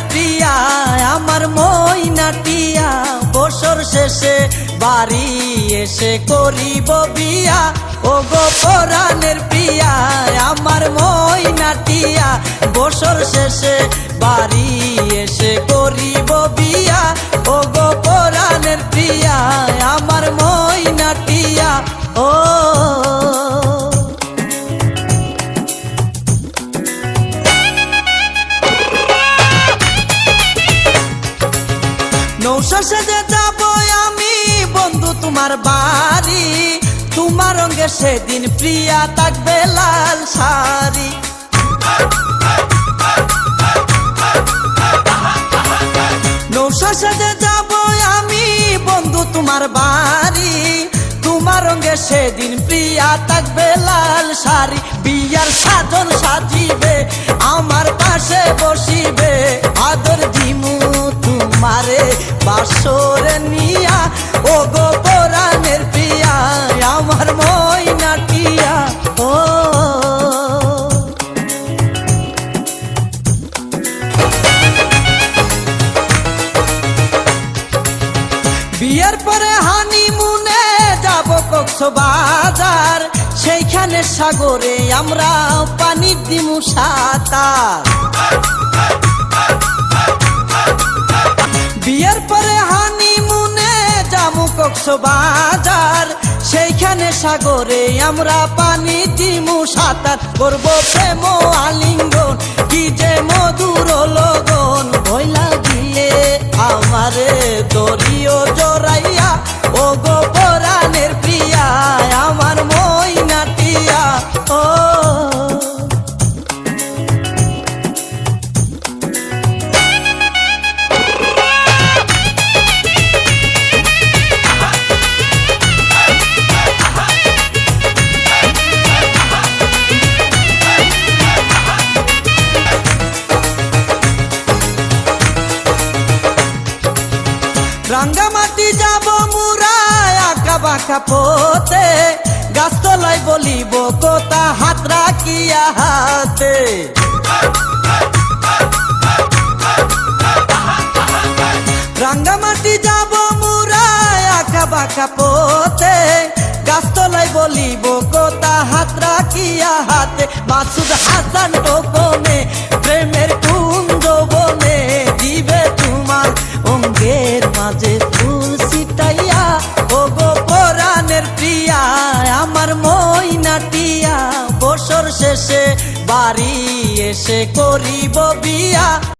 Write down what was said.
প্রিয়া আমার মইনাটিয়া বছর শেষে বাড়ি এসে করিব বিয়া ও গো পরাণের প্রিয়া আমার মইনাটিয়া বছর শেষে বাড়ি এসে করিব বিয়া ও গো পরাণের প্রিয়া আমার মইনাটিয়া ও নৌশা সেজে যাব আমি বন্ধু তোমার বাড়ি তোমার রঙে সেদিন প্রিয়া থাকবে লাল শাড়ি নৌশা সেজে যাব আমি বন্ধু তোমার বাড়ি তোমার রঙে সেদিন প্রিয়া থাকবে লাল শাড়ি বিয়ার সাজন সাজিবে আমার পাশে বসিবে আদর দিমু তোমারে বাসরে নিয়া ও গো পরাণের প্রিয়া আমার মইনাটিয়া ও বিয়ের পরে হানিমুনে যাব কক্সবাজার সেইখানে সাগরে আমরা পানি দিমু সাঁতার বিয়ের পরে হানিমুনে যাবো কক্সবাজার সেইখানে সাগরে আমরা পানি দিমু সাঁতার করবো প্রেম আলিঙ্গন কি যে মধুর লগন ভয় লাগিলে আমারে দরিও জড়াইয়া ও গো পরাণের প্রিয়া আমার মইনাটিয়া ও রাঙ্গামাটি যাব মুরায় আঁকা বাঁকা পথে গাছতলায় বলিব কথা হাত রাখিয়া হাতে রাঙ্গামাটি যাব মুরায় আঁকা বাঁকা পথে গাছতলায় বলিব কথা হাত রাখিয়া হাতে মাসুদ হাসান গোপনে প্রেমের কুঞ্জ বনে দিবে তোমার অঙ্গের মাঝে ফুল ছিটাইয়া ও গো পরাণের প্রিয়া আমার মইনাটিয়া বছর শেষে বাড়ি এসে করিব বিয়া।